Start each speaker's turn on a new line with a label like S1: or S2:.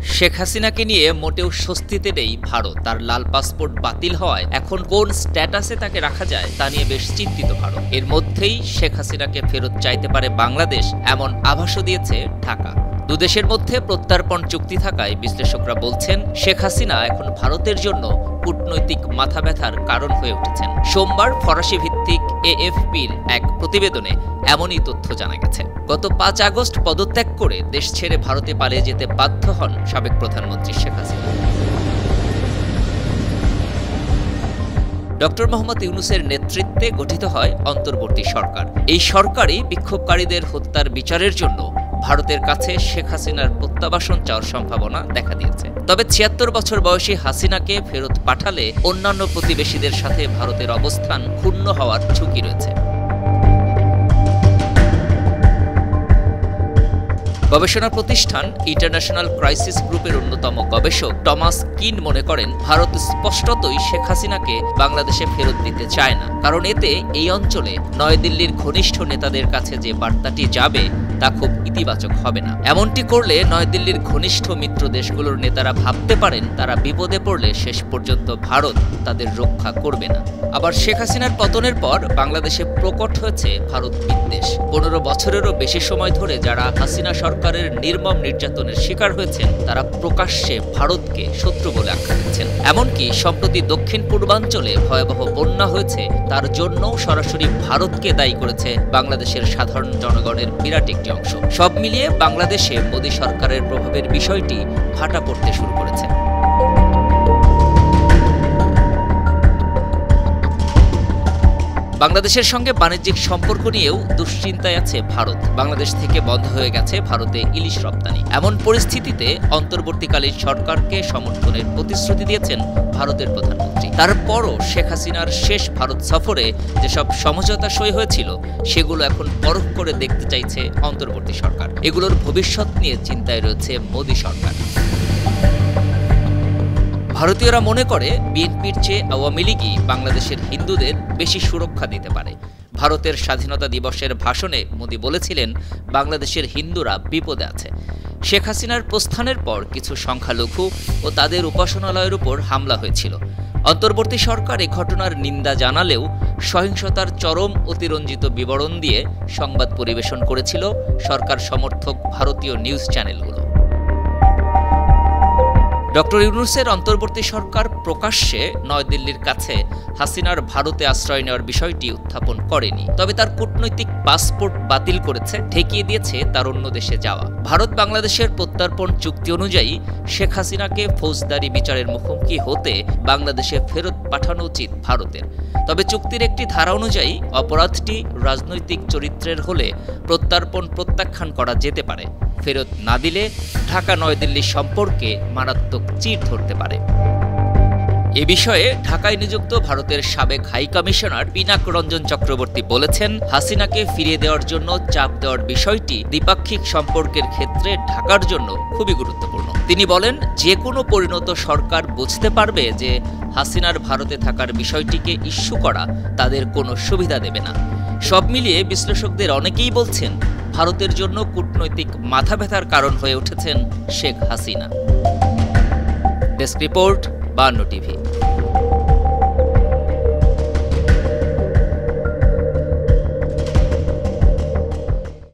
S1: শেখ হাসিনাকে নিয়ে মোটেও স্বস্তিতে নেই ভারত। তার লাল পাসপোর্ট বাতিল হওয়ায় এখন কোন স্ট্যাটাসে তাকে রাখা যায় তা নিয়ে বেশ চিন্তিত ভারত। এর মধ্যেই শেখ হাসিনাকে ফেরত চাইতে পারে বাংলাদেশ, এমন আভাসও দিয়েছে ঢাকা। দুদেশের মধ্যে প্রত্যর্পণ চুক্তি থাকায় বিশ্লেষকরা বলছেন শেখ হাসিনা এখন ভারতের জন্য কূটনৈতিক মাথা ব্যথার কারণ হয়ে উঠেছেন। সোমবার ফরাসি ভিত্তিক এএফপির এক প্রতিবেদনে এমনই তথ্য জানা গেছে। গত ৫ আগস্ট পদত্যাগ করে দেশ ছেড়ে ভারতে পালিয়ে যেতে বাধ্য হন সাবেক প্রধানমন্ত্রী শেখ হাসিনা। ডক্টর মোহাম্মদ ইউনূসের নেতৃত্বে গঠিত হয় অন্তর্বর্তী সরকার। এই সরকারই বিক্ষোভকারীদের হত্যার বিচারের জন্য ভারতের কাছে শেখ হাসিনার প্রত্যাবাসন চাওয়ার সম্ভাবনা দেখা দিয়েছে। তবে ৭৬ বছর বয়সী হাসিনাকে ফেরত পাঠালে অন্যান্য প্রতিবেশীদের সাথে ভারতের অবস্থান ক্ষুণ্ণ হওয়ার ঝুঁকি রয়েছে। গবেষণা প্রতিষ্ঠান ইন্টারন্যাশনাল ক্রাইসিস গ্রুপের অন্যতম গবেষক টমাস কিন মনে করেন, ভারত স্পষ্টতই শেখ হাসিনাকে বাংলাদেশে ফেরত দিতে চায় না, কারণ এতে এই অঞ্চলে নয়াদিল্লির ঘনিষ্ঠ নেতাদের কাছে যে বার্তাটি যাবে তা খুব ইতিবাচক হবে না। এমনটি করলে নয়াদিল্লির ঘনিষ্ঠ মিত্র দেশগুলোর নেতারা ভাবতে পারেন তারা বিপদে পড়লে শেষ পর্যন্ত ভারত তাদের রক্ষা করবে না। আবার শেখ হাসিনার পতনের পর বাংলাদেশে প্রকট হয়েছে ভারত বিদ্বেষ। ১৫ বছরেরও বেশি সময় ধরে যারা হাসিনা সরকারের নির্মম নির্যাতনের শিকার হয়েছেন তারা প্রকাশ্যে ভারতকে শত্রু বলে আখ্যা দিচ্ছেন। এমনকি সম্প্রতি দক্ষিণ পূর্বাঞ্চলে ভয়াবহ বন্যা হয়েছে, তার জন্যও সরাসরি ভারতকে দায়ী করেছে বাংলাদেশের সাধারণ জনগণের বিরাট একটি অংশ। সব মিলিয়ে বাংলাদেশে মোদী সরকারের প্রভাবের বিষয়টি ভাটা পড়তে শুরু করেছে। বাংলাদেশের সঙ্গে বাণিজ্যিক সম্পর্ক নিয়েও দুশ্চিন্তায় আছে ভারত। বাংলাদেশ থেকে বন্ধ হয়ে গেছে ভারতে ইলিশ রপ্তানি। এমন পরিস্থিতিতে অন্তর্বর্তীকালীন সরকারকে সমর্থনের প্রতিশ্রুতি দিয়েছেন ভারতের প্রধানমন্ত্রী। তারপরও শেখ হাসিনার শেষ ভারত সফরে যেসব সমঝোতা সই হয়েছিল সেগুলো এখন পরখ করে দেখতে চাইছে অন্তর্বর্তী সরকার। এগুলোর ভবিষ্যৎ নিয়ে চিন্তায় রয়েছে মোদী সরকার। ভারতীয়রা মনে করে বিএনপির চেয়ে আওয়ামী লীগই বাংলাদেশের হিন্দুদের বেশি সুরক্ষা দিতে পারে। ভারতের স্বাধীনতা দিবসের ভাষণে মোদি বলেছিলেন, বাংলাদেশের হিন্দুরা বিপদে আছে। শেখ হাসিনার প্রস্থানের পর কিছু সংখ্যালঘু ও তাদের উপাসনালয়ের উপর হামলা হয়েছিল। অন্তর্বর্তী সরকার এ ঘটনার নিন্দা জানালেও সহিংসতার চরম অতিরঞ্জিত বিবরণ দিয়ে সংবাদ পরিবেশন করেছিল সরকার সমর্থক ভারতীয় নিউজ চ্যানেলগুলো। ডক্টর ইউনূসের অন্তর্বর্তী সরকার প্রকাশ্যে নয়াদিল্লির কাছে হাসিনার ভারতে আশ্রয় নেওয়ার বিষয়টি উত্থাপন করেনি, তবে তার কূটনৈতিক পাসপোর্ট বাতিল করেছে, ঠেকিয়ে দিয়েছে তার অন্য দেশে যাওয়া। ভারত বাংলাদেশের প্রত্যর্পণ চুক্তি অনুযায়ী শেখ হাসিনাকে ফৌজদারি বিচারের মুখোমুখি হতে বাংলাদেশে ফেরত পাঠানো উচিত ভারতের। তবে চুক্তির একটি ধারা অনুযায়ী অপরাধটি রাজনৈতিক চরিত্রের হলে প্রত্যর্পণ প্রত্যাখ্যান করা যেতে পারে। ফেরত না দিলে ঢাকা নয়াদিল্লি সম্পর্কে মারাত্মক চির ধরতে পারে। এ বিষয়ে ঢাকায় নিযুক্ত ভারতের সাবেক হাই কমিশনার পিনাক রঞ্জন চক্রবর্তী বলেছেন, হাসিনাকে ফিরিয়ে দেওয়ার জন্য চাপ দেওয়ার বিষয়টি দ্বিপাক্ষিক সম্পর্কের ক্ষেত্রে ঢাকার জন্য খুবই গুরুত্বপূর্ণ। তিনি বলেন, যে কোনো পরিণত সরকার বুঝতে পারবে যে হাসিনার ভারতে থাকার বিষয়টিকে ইস্যু করা তাদের কোনো সুবিধা দেবে না। সব মিলিয়ে বিশ্লেষকদের অনেকেই বলছেন, ভারতের জন্য কূটনৈতিক মাথা ব্যথার কারণ হয়ে উঠেছেন Sheikh Hasina. Desk report, 52 TV.